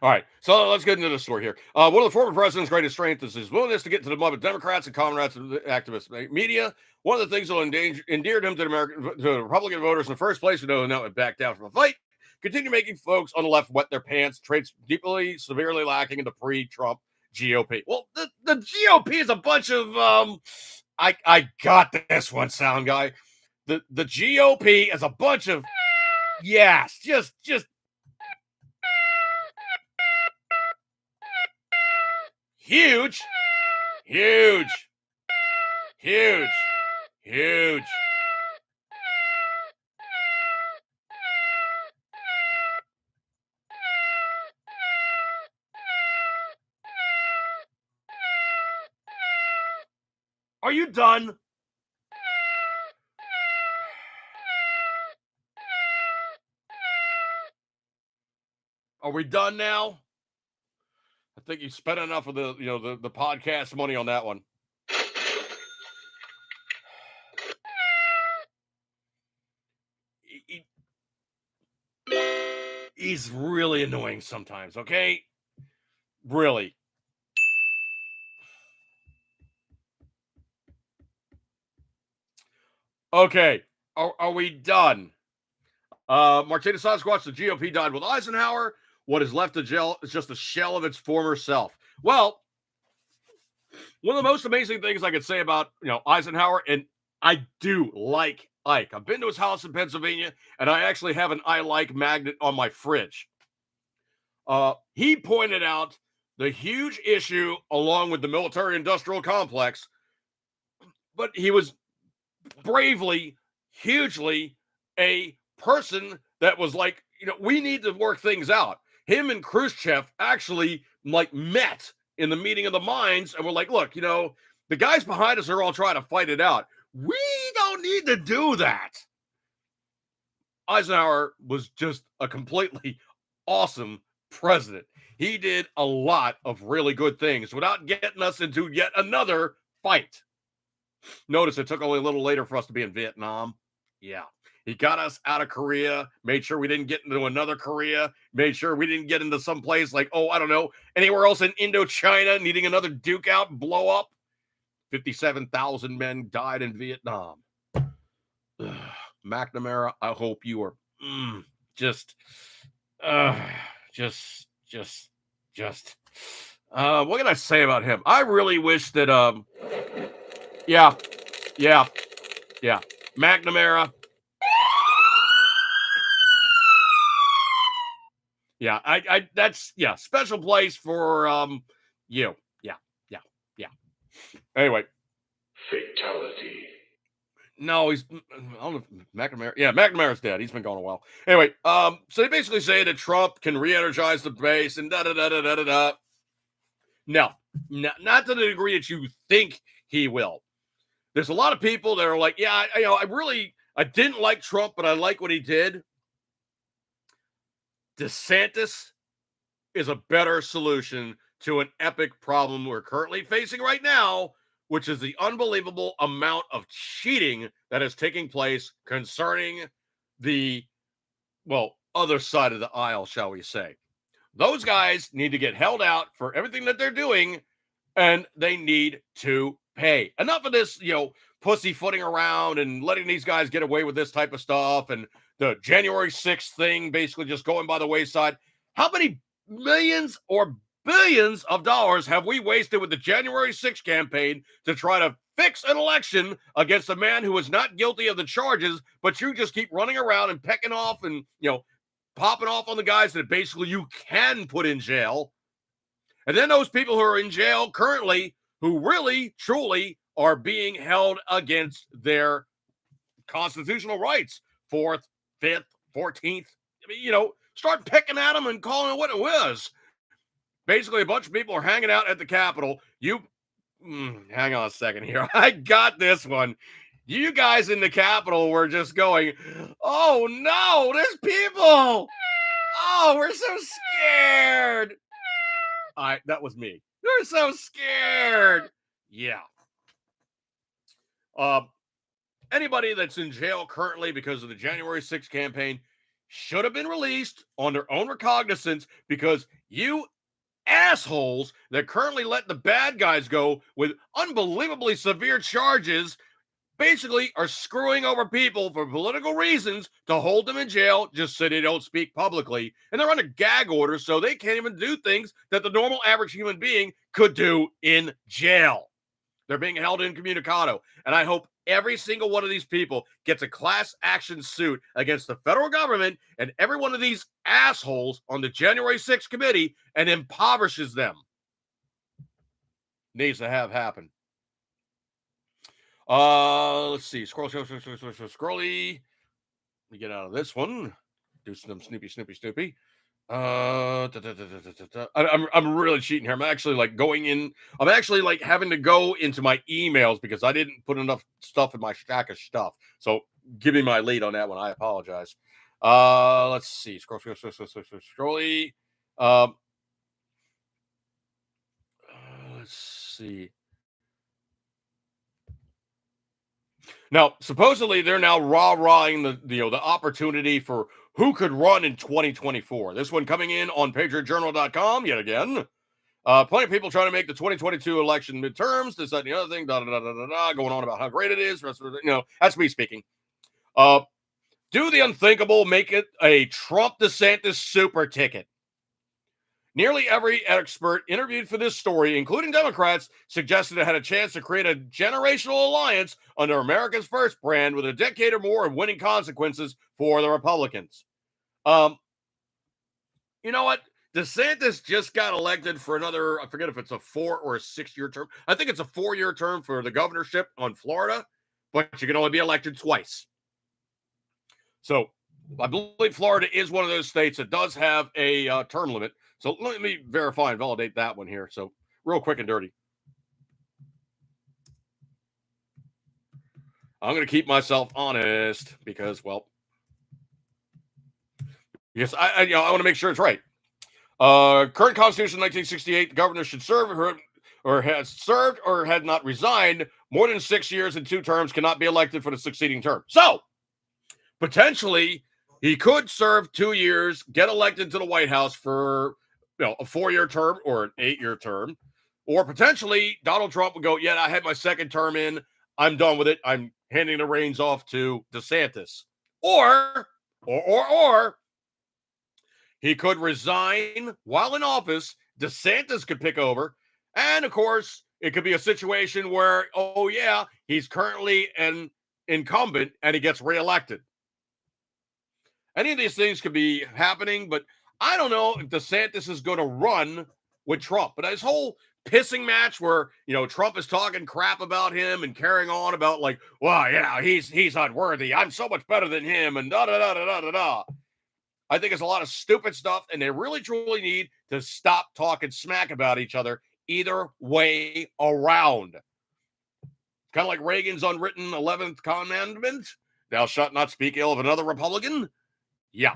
All right, so let's get into the story here. One of the former president's greatest strengths is his willingness to get to the mud with Democrats and comrades and activists media. One of the things that endeared him to the Republican voters in the first place, who know now back down from a fight, continue making folks on the left wet their pants, traits deeply, severely lacking in the pre-Trump GOP. Well, the GOP is a bunch of I got this one, sound guy. The GOP is a bunch of yes, just huge. Are you done? Are we done now? I think you spent enough of the podcast money on that one. he's really annoying sometimes, okay? Really. Okay. Are we done? Martina Sasquatch, the GOP died with Eisenhower. What is left of jail is just a shell of its former self. Well, one of the most amazing things I could say about Eisenhower, and I do like Ike. I've been to his house in Pennsylvania, and I actually have an I like magnet on my fridge. He pointed out the huge issue along with the military-industrial complex, but he was bravely, hugely a person that was like, we need to work things out. Him and Khrushchev actually met in the meeting of the minds and were like, look, the guys behind us are all trying to fight it out. We don't need to do that. Eisenhower was just a completely awesome president. He did a lot of really good things without getting us into yet another fight. Notice it took only a little later for us to be in Vietnam. Yeah. He got us out of Korea, made sure we didn't get into another Korea, made sure we didn't get into some place like, I don't know, anywhere else in Indochina needing another Duke out and blow up. 57,000 men died in Vietnam. McNamara, I hope you are what can I say about him? I really wish that yeah. McNamara. Yeah, I that's special place for you. Yeah. Anyway. Fatality. No, I don't know if McNamara. Yeah, McNamara's dead. He's been gone a while. Anyway, so they basically say that Trump can re-energize the base and da. No, not to the degree that you think he will. There's a lot of people that are like, yeah, I didn't like Trump, but I like what he did. DeSantis is a better solution to an epic problem we're currently facing right now, which is the unbelievable amount of cheating that is taking place concerning the, other side of the aisle, shall we say. Those guys need to get held out for everything that they're doing, and they need to pay. Enough of this, pussyfooting around and letting these guys get away with this type of stuff and the January 6th thing basically just going by the wayside. How many millions or billions of dollars have we wasted with the January 6th campaign to try to fix an election against a man who is not guilty of the charges, but you just keep running around and pecking off and, popping off on the guys that basically you can put in jail. And then those people who are in jail currently, who really, truly are being held against their constitutional rights, 4th, 5th, 14th. Start picking at them and calling it what it was. Basically, a bunch of people are hanging out at the Capitol. Hang on a second here. I got this one. You guys in the Capitol were just going, oh no, there's people. Oh, we're so scared. That was me. They're so scared. Yeah. Anybody that's in jail currently because of the January 6th campaign should have been released on their own recognizance, because you assholes that currently let the bad guys go with unbelievably severe charges basically are screwing over people for political reasons to hold them in jail just so they don't speak publicly. And they're under gag orders, so they can't even do things that the normal average human being could do in jail. They're being held incommunicado. And I hope every single one of these people gets a class action suit against the federal government and every one of these assholes on the January 6th committee and impoverishes them. Needs to have happen. Let's see. Scrolly. Let me get out of this one. Do some Snoopy. I'm really cheating here. I'm actually having to go into my emails because I didn't put enough stuff in my stack of stuff. So give me my lead on that one. I apologize. Let's see. Scrolly. Let's see. Now, supposedly they're now rah-rahing the opportunity for who could run in 2024. This one coming in on PatriotJournal.com yet again. Plenty of people trying to make the 2022 election midterms, this, that, and the other thing, going on about how great it is. That's me speaking. Do the unthinkable, make it a Trump DeSantis super ticket. Nearly every expert interviewed for this story, including Democrats, suggested it had a chance to create a generational alliance under America's First brand with a decade or more of winning consequences for the Republicans. You know what? DeSantis just got elected for another, I forget if it's a 4 or a 6-year term. I think it's a 4-year term for the governorship on Florida, but you can only be elected twice. So I believe Florida is one of those states that does have a term limit. So let me verify and validate that one here. So real quick and dirty. I'm going to keep myself honest because, well, yes, I want to make sure it's right. Current Constitution 1968, the governor should serve or has served or had not resigned more than 6 years and 2 terms, cannot be elected for the succeeding term. So potentially he could serve 2 years, get elected to the White House for a 4-year term or an 8-year term, or potentially Donald Trump would go, yeah, I had my second term in, I'm done with it, I'm handing the reins off to DeSantis. Or he could resign while in office, DeSantis could pick over, and of course, it could be a situation where, oh yeah, he's currently an incumbent and he gets reelected. Any of these things could be happening, but I don't know if DeSantis is going to run with Trump. But his whole pissing match where, Trump is talking crap about him and carrying on about like, well, yeah, he's unworthy. I'm so much better than him and da-da-da-da-da-da. I think it's a lot of stupid stuff, and they really, truly need to stop talking smack about each other either way around. Kind of like Reagan's unwritten 11th commandment, thou shalt not speak ill of another Republican. Yeah.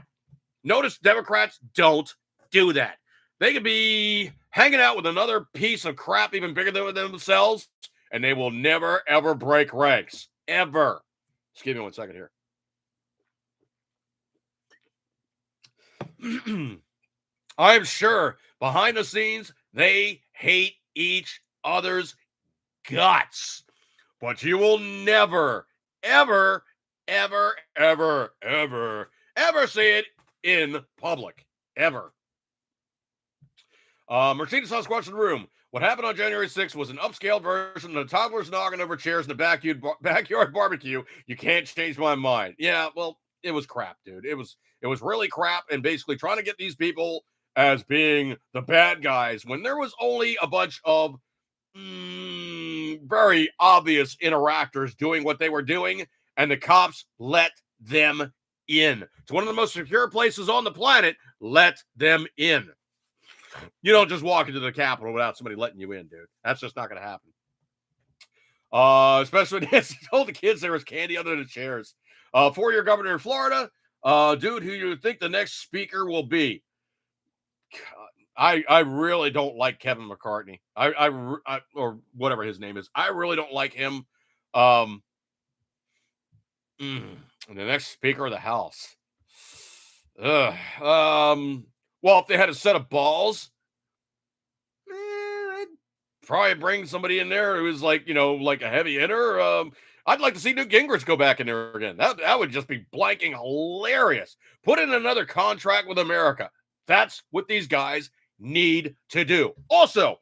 Notice Democrats don't do that. They could be hanging out with another piece of crap even bigger than themselves, and they will never, ever break ranks. Ever. Just give me 1 second here. I'm sure behind the scenes, they hate each other's guts. But you will never, ever, ever, ever, ever, ever see it in public. Ever. Mercedes Sasquatch in the room. What happened on January 6th was an upscale version of the toddlers knocking over chairs in the backyard barbecue. You can't change my mind. Yeah, well, it was crap, dude. It was really crap, and basically trying to get these people as being the bad guys when there was only a bunch of very obvious interactors doing what they were doing, and the cops let them in. It's one of the most secure places on the planet. Let them in. You don't just walk into the Capitol without somebody letting you in, dude. That's just not going to happen. Especially when Nancy told the kids there was candy under the chairs. 4-year governor in Florida. Dude, who you think the next speaker will be? God, I really don't like Kevin McCarthy. I or whatever his name is. I really don't like him. The next speaker of the House. Well, if they had a set of balls, I'd probably bring somebody in there who's like a heavy hitter. I'd like to see Newt Gingrich go back in there again. That would just be blanking hilarious. Put in another contract with America. That's what these guys need to do. Also,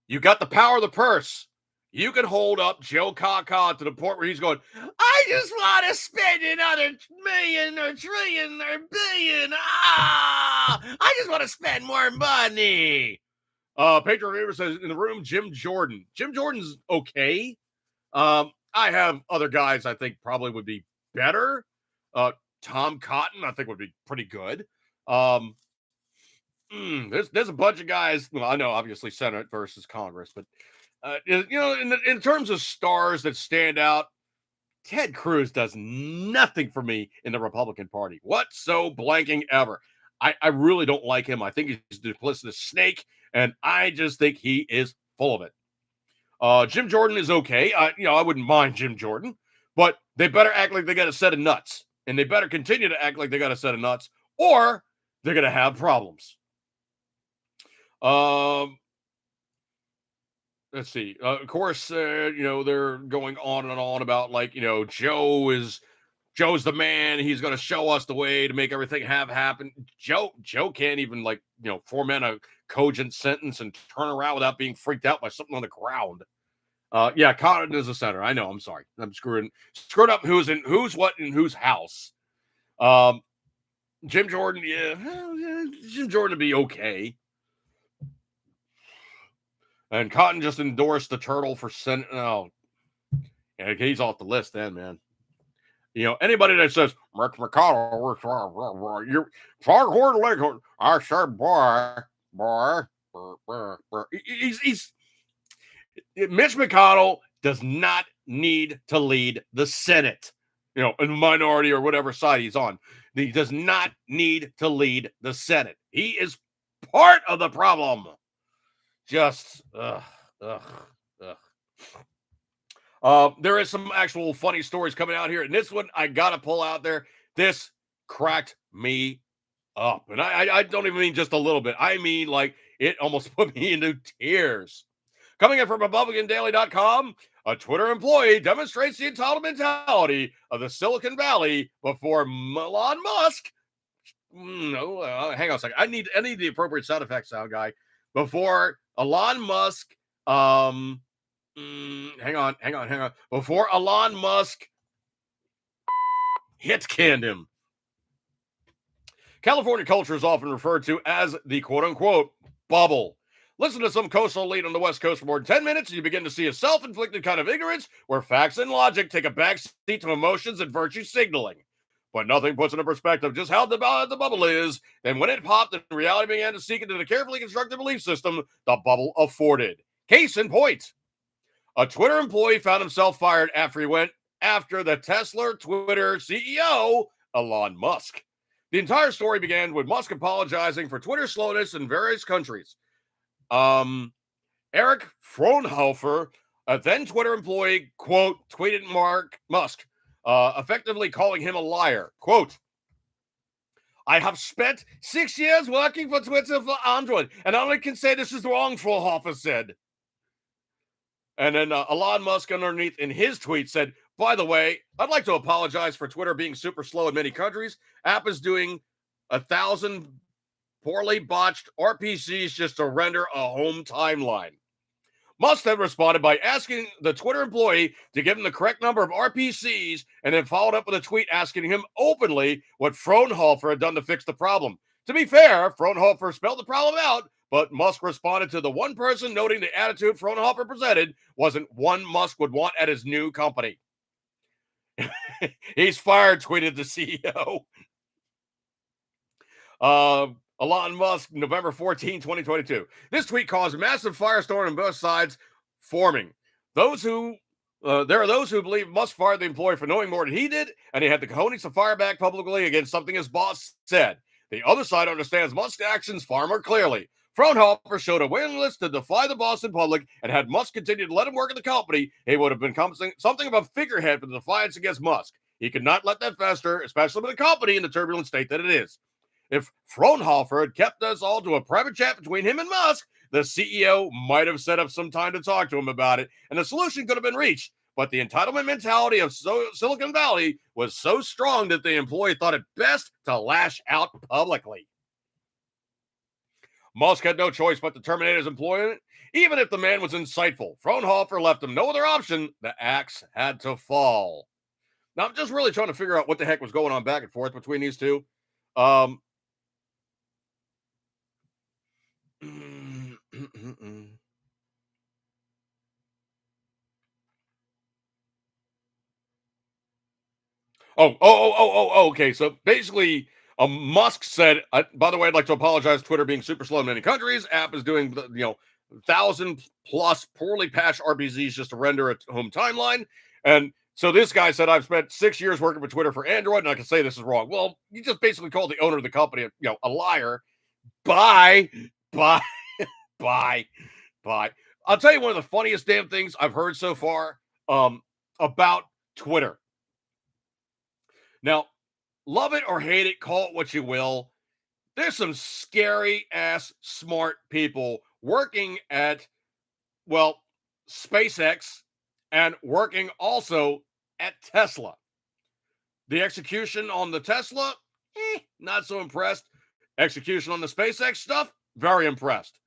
you got the power of the purse. You can hold up Joe Kaka to the point where he's going, I just want to spend another million or trillion or billion. I just want to spend more money. Pedro Rivera says in the room, Jim Jordan. Jim Jordan's okay. I have other guys I think probably would be better. Tom Cotton, I think, would be pretty good. There's a bunch of guys. Well, I know obviously Senate versus Congress, but in terms of stars that stand out, Ted Cruz does nothing for me in the Republican Party. Blanking ever. I really don't like him. I think he's a duplicitous snake, and I just think he is full of it. Jim Jordan is okay. I wouldn't mind Jim Jordan, but they better act like they got a set of nuts. And they better continue to act like they got a set of nuts, or they're going to have problems. Let's see. Of course, they're going on and on about like, Joe's the man. He's going to show us the way to make everything happen. Joe can't even like, format a cogent sentence and turn around without being freaked out by something on the ground. Yeah, Cotton is a center. I know. I'm sorry. I'm screwing up who's what in whose house. Jim Jordan, Jim Jordan would be okay. And Cotton just endorsed the turtle for Senate. Oh, yeah, he's off the list then, man. Anybody that says Rick McConnell, you're Foghorn Leghorn, I said, boy. He's Mitch McConnell does not need to lead the Senate, in the minority or whatever side he's on. He does not need to lead the Senate. He is part of the problem. Just, there is some actual funny stories coming out here. And this one, I got to pull out there. This cracked me up. And I don't even mean just a little bit. I mean, like, it almost put me into tears. Coming in from RepublicanDaily.com, a Twitter employee demonstrates the entitled mentality of the Silicon Valley before Elon Musk. Hang on a second. I need the appropriate sound effect sound guy. Before Elon Musk, hang on. Before Elon Musk hit-canned him. California culture is often referred to as the quote-unquote bubble. Listen to some coastal elite on the West Coast for more than 10 minutes, and you begin to see a self-inflicted kind of ignorance where facts and logic take a back seat to emotions and virtue signaling. But nothing puts into perspective just how the bubble is than when it popped and reality began to seek into the carefully constructed belief system the bubble afforded. Case in point, a Twitter employee found himself fired after he went after the Tesla Twitter CEO, Elon Musk. The entire story began with Musk apologizing for Twitter slowness in various countries. Eric Fraunhofer, a then Twitter employee, quote, tweeted Musk, effectively calling him a liar. Quote, I have spent 6 years working for Twitter for Android, and only can say this is wrong, Fraunhofer said. And then Elon Musk underneath in his tweet said, by the way, I'd like to apologize for Twitter being super slow in many countries. App is doing 1,000 poorly botched RPCs just to render a home timeline. Musk then responded by asking the Twitter employee to give him the correct number of RPCs and then followed up with a tweet asking him openly what Fraunhofer had done to fix the problem. To be fair, Fraunhofer spelled the problem out, but Musk responded to the one person noting the attitude Fraunhofer presented wasn't one Musk would want at his new company. He's fired, tweeted the CEO. Elon Musk, November 14, 2022. This tweet caused a massive firestorm on both sides forming. There are those who believe Musk fired the employee for knowing more than he did, and he had the cojones to fire back publicly against something his boss said. The other side understands Musk's actions far more clearly. Fraunhofer showed a willingness to defy the boss in public, and had Musk continued to let him work at the company, he would have become something of a figurehead for the defiance against Musk. He could not let that fester, especially with a company in the turbulent state that it is. If Fraunhofer had kept us all to a private chat between him and Musk, the CEO might have set up some time to talk to him about it, and the solution could have been reached. But the entitlement mentality of Silicon Valley was so strong that the employee thought it best to lash out publicly. Musk had no choice but to terminate his employment. Even if the man was insightful, Fraunhofer left him no other option. The axe had to fall. Now, I'm just really trying to figure out what the heck was going on back and forth between these two. Oh, okay. So basically, Musk said, by the way, I'd like to apologize. Twitter being super slow in many countries. App is doing, 1,000 plus poorly patched RPCs just to render a home timeline. And so this guy said, I've spent 6 years working for Twitter for Android, and I can say this is wrong. Well, you just basically called the owner of the company, a liar. Bye. I'll tell you one of the funniest damn things I've heard so far about Twitter. Now, love it or hate it, call it what you will. There's some scary ass smart people working at, well, SpaceX and working also at Tesla. The execution on the Tesla, not so impressed. Execution on the SpaceX stuff, very impressed.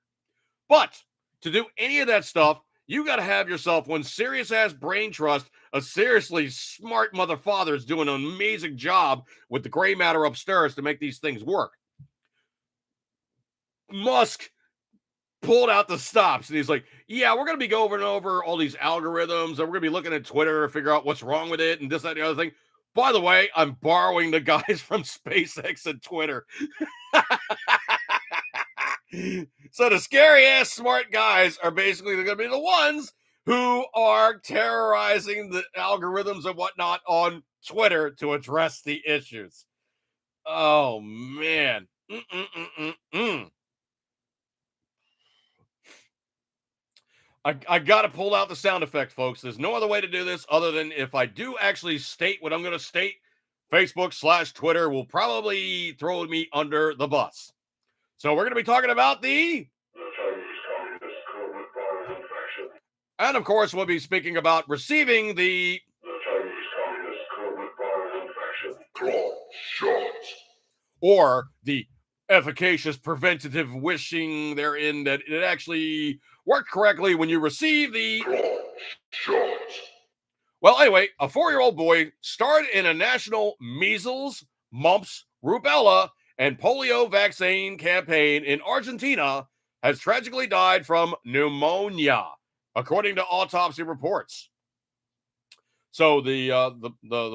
But to do any of that stuff, you got to have yourself one serious ass brain trust. A seriously smart mother father is doing an amazing job with the gray matter upstairs to make these things work. Musk pulled out the stops and he's like, yeah, we're going to be going over all these algorithms and we're going to be looking at Twitter to figure out what's wrong with it and this, that, and the other thing. By the way, I'm borrowing the guys from SpaceX and Twitter. So the scary ass smart guys are basically going to be the ones who are terrorizing the algorithms and whatnot on Twitter to address the issues. Oh, man. I got to pull out the sound effect, folks. There's no other way to do this other than if I do actually state what I'm going to state, Facebook/Twitter will probably throw me under the bus. So we're going to be talking about the Chinese Communist COVID infection. And of course, we'll be speaking about receiving the Chinese Communist COVID infection. Claw shots. or the efficacious preventative wishing therein that it actually worked correctly when you receive the Claw shots. Well, anyway, a 4-year-old boy started in a national measles, mumps, rubella, and polio vaccine campaign in Argentina has tragically died from pneumonia, according to autopsy reports. So the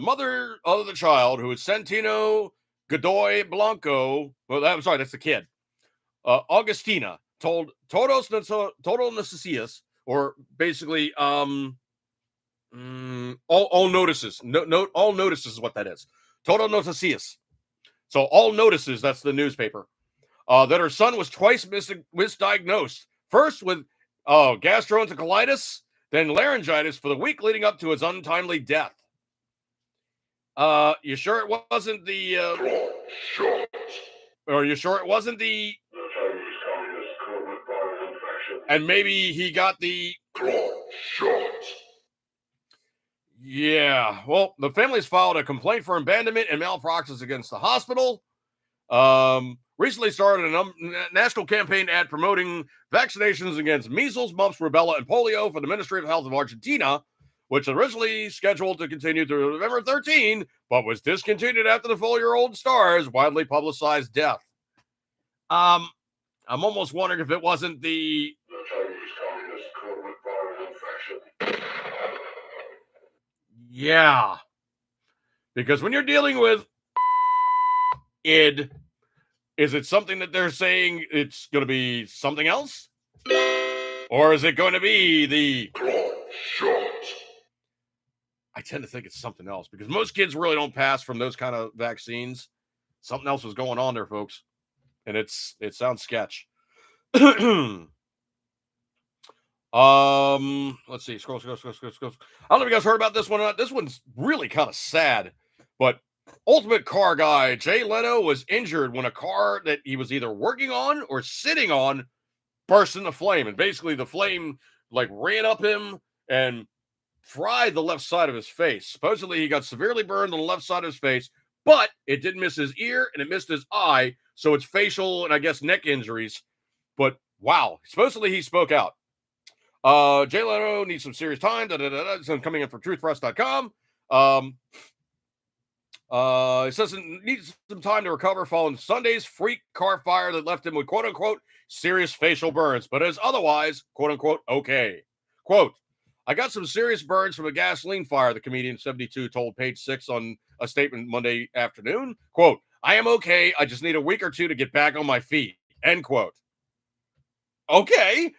mother of the child, who is Santino Godoy Blanco, that's the kid, Augustina, told Todos Noticias, or basically all notices. All notices is what that is. Todo Noticias. So all notices, that's the newspaper, that her son was twice misdiagnosed. First with gastroenteritis, then laryngitis for the week leading up to his untimely death. You sure it wasn't the or you sure it wasn't the Chinese Communist COVID infection. and maybe he got the shots. Yeah, well, the family's filed a complaint for abandonment and malpractice against the hospital. Recently started a national campaign ad promoting vaccinations against measles, mumps, rubella, and polio for the Ministry of Health of Argentina, which originally scheduled to continue through November 13, but was discontinued after the 4-year-old star's widely publicized death. I'm almost wondering if it wasn't the Chinese Communist COVID infection. Yeah. Because when you're dealing with id, is it something that they're saying it's going to be something else? Or is it going to be the shots? I tend to think it's something else because most kids really don't pass from those kind of vaccines. Something else was going on there, folks. And it sounds sketch. Let's see. Scroll. I don't know if you guys heard about this one or not. This one's really kind of sad. But Ultimate Car guy Jay Leno was injured when a car that he was either working on or sitting on burst into flame. And basically the flame like ran up him and fried the left side of his face. Supposedly he got severely burned on the left side of his face, but it didn't miss his ear and it missed his eye. So it's facial and I guess neck injuries. But wow, supposedly he spoke out. Jay Leno needs some serious time. So coming in from truthpress.com. It says it needs some time to recover following Sunday's freak car fire that left him with quote unquote serious facial burns, but is otherwise quote unquote okay. Quote, I got some serious burns from a gasoline fire, the comedian 72 told Page 6 on a statement Monday afternoon. Quote, I am okay. I just need a week or two to get back on my feet. End quote. Okay.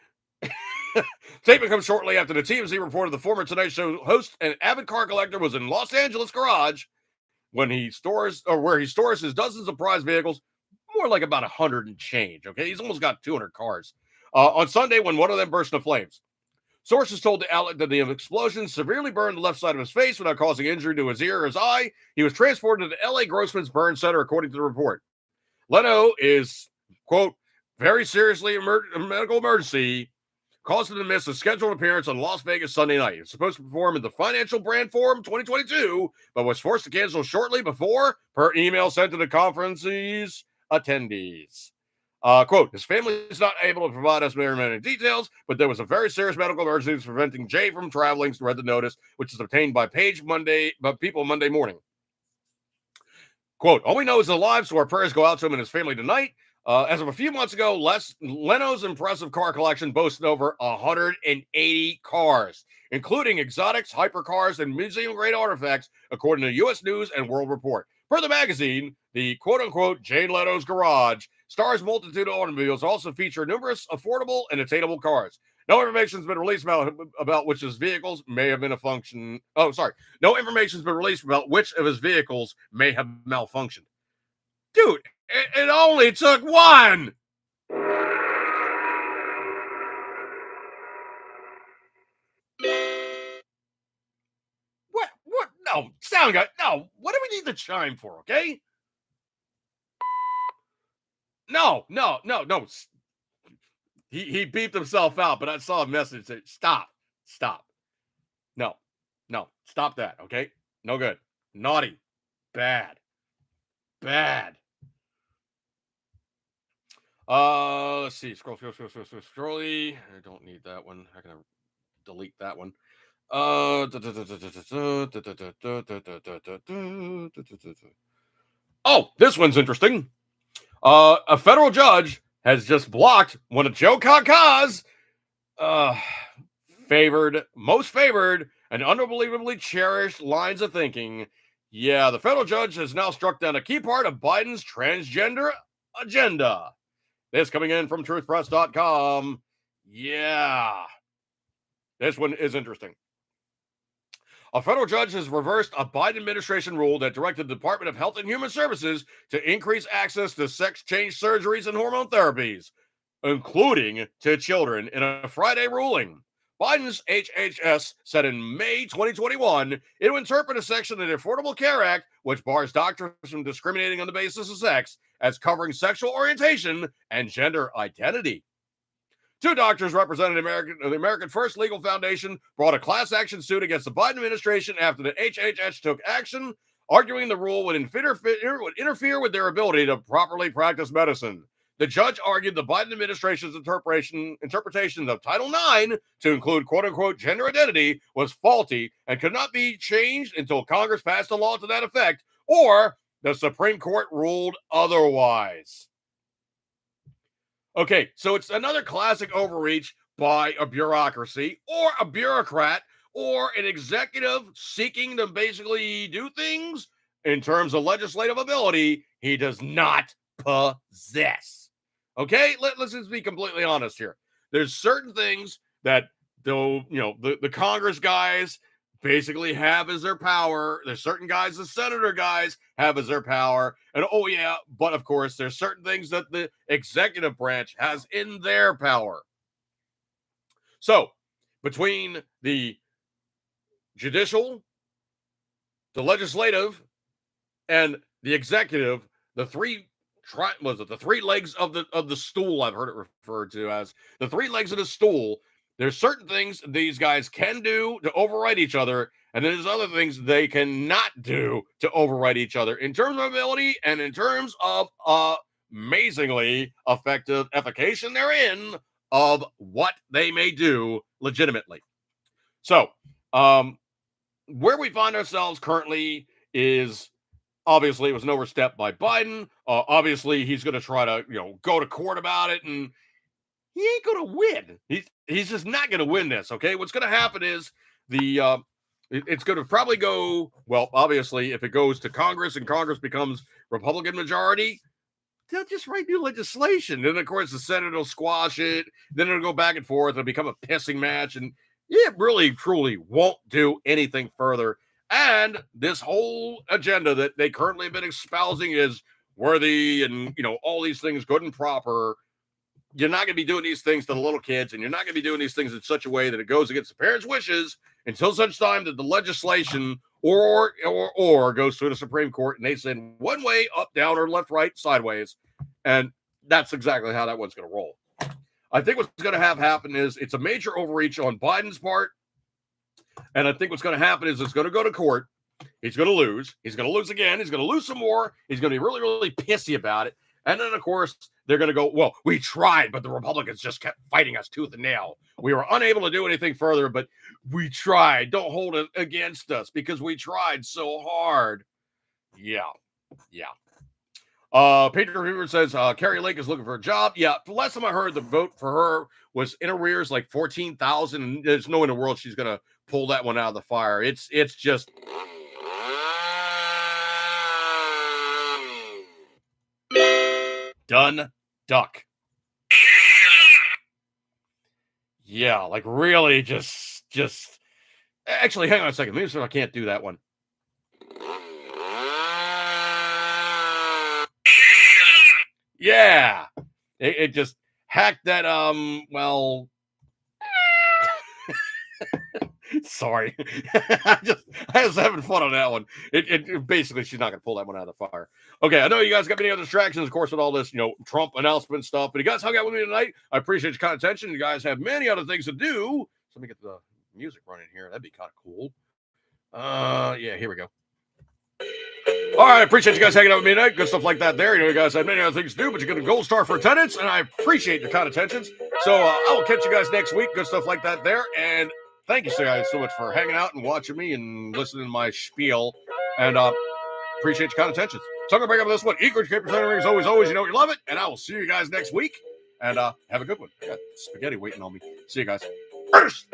Statement comes shortly after the TMZ reported the former Tonight Show host and avid car collector was in Los Angeles garage when where he stores his dozens of prize vehicles, more like about 100 and change. Okay, he's almost got 200 cars. On Sunday when one of them burst into flames. Sources told the outlet that the explosion severely burned the left side of his face without causing injury to his ear or his eye. He was transported to the LA Grossman's Burn Center, according to the report. Leno is, quote, very seriously medical emergency, caused him to miss a scheduled appearance on Las Vegas Sunday night. He was supposed to perform in the Financial Brand Forum 2022, but was forced to cancel shortly before, per email sent to the conference's attendees. Quote, his family is not able to provide us very many details, but there was a very serious medical emergency preventing Jay from traveling, read the notice, which is obtained by People Monday morning. Quote, all we know is alive, so our prayers go out to him and his family tonight. As of a few months ago, Leno's impressive car collection boasted over 180 cars, including exotics, hypercars, and museum-grade artifacts, according to U.S. News and World Report. Per the magazine, the quote-unquote Jay Leno's Garage stars multitude of automobiles, also feature numerous affordable and attainable cars. No information has been released about which of his vehicles may have been a function. Oh, sorry. No information has been released about which of his vehicles may have malfunctioned. Dude, it only took one. What? No, sound guy. No, what do we need the chime for, okay? No. He beeped himself out, but I saw a message that stop. No, stop that, okay? No good. Naughty. Bad. Let's see. Scroll. I don't need that one. I'm gonna delete that one. Oh, this one's interesting. A federal judge has just blocked one of Joe Kaka's most favored, and unbelievably cherished lines of thinking. Yeah, the federal judge has now struck down a key part of Biden's transgender agenda. This coming in from truthpress.com. Yeah. This one is interesting. A federal judge has reversed a Biden administration rule that directed the Department of Health and Human Services to increase access to sex change surgeries and hormone therapies, including to children, in a Friday ruling. Biden's HHS said in May 2021 it will interpret a section of the Affordable Care Act, which bars doctors from discriminating on the basis of sex, as covering sexual orientation and gender identity. Two doctors representing the American First Legal Foundation brought a class action suit against the Biden administration after the HHS took action, arguing the rule would interfere with their ability to properly practice medicine. The judge argued the Biden administration's interpretation of Title IX to include quote-unquote gender identity was faulty and could not be changed until Congress passed a law to that effect or the Supreme Court ruled otherwise. Okay, so it's another classic overreach by a bureaucracy or a bureaucrat or an executive seeking to basically do things in terms of legislative ability he does not possess. Okay, let's just be completely honest here. There's certain things that the Congress guys basically have as their power. There's certain guys, the senator guys, have as their power. And oh yeah, but of course, there's certain things that the executive branch has in their power. So between the judicial, the legislative, and the executive, the three legs of the stool, I've heard it referred to as the three legs of the stool. There's certain things these guys can do to override each other, and then there's other things they cannot do to override each other in terms of ability and in terms of amazingly effective efficacious therein of what they may do legitimately. So, where we find ourselves currently is obviously it was an overstep by Biden. Obviously, he's going to try to go to court about it, and he ain't going to win. He's just not going to win this, okay? What's going to happen is it's going to probably go, well, obviously, if it goes to Congress and Congress becomes Republican majority, they'll just write new legislation. Then, of course, the Senate will squash it. Then it'll go back and forth. It'll become a pissing match, and it really, truly won't do anything further. And this whole agenda that they currently have been espousing is worthy and, all these things good and proper. you're not going to be doing these things to the little kids, and you're not going to be doing these things in such a way that it goes against the parents' wishes until such time that the legislation or goes through the Supreme Court and they send one way, up, down, or left, right, sideways. And that's exactly how that one's going to roll. I think what's going to have happen is it's a major overreach on Biden's part. And I think what's going to happen is it's going to go to court. He's going to lose. He's going to lose again. He's going to lose some more. He's going to be really, really pissy about it. And then, of course, they're going to go, well, we tried, but the Republicans just kept fighting us tooth and nail. We were unable to do anything further, but we tried. Don't hold it against us because we tried so hard. Yeah. Patriot Reaver says, Carrie Lake is looking for a job. Yeah, the last time I heard, the vote for her was in arrears like 14,000. And there's no way in the world she's going to pull that one out of the fire. It's just... done duck. Yeah, like really just actually hang on a second. Maybe I can't do that one. Yeah. It just hacked that well sorry. I was having fun on that one. It basically, she's not going to pull that one out of the fire. Okay, I know you guys got many other distractions, of course, with all this, Trump announcement stuff. But you guys hung out with me tonight. I appreciate your kind attention. You guys have many other things to do. So let me get the music running here. That'd be kind of cool. Yeah, here we go. All right, I appreciate you guys hanging out with me tonight. Good stuff like that there. You guys have many other things to do, but you get a gold star for attendance, and I appreciate your kind attentions. So I will catch you guys next week. Good stuff like that there. And thank you guys so much for hanging out and watching me and listening to my spiel. And appreciate your kind attention. So I'm going to bring up this one. Equal Caper always, you love it. And I will see you guys next week. And have a good one. I got spaghetti waiting on me. See you guys. First.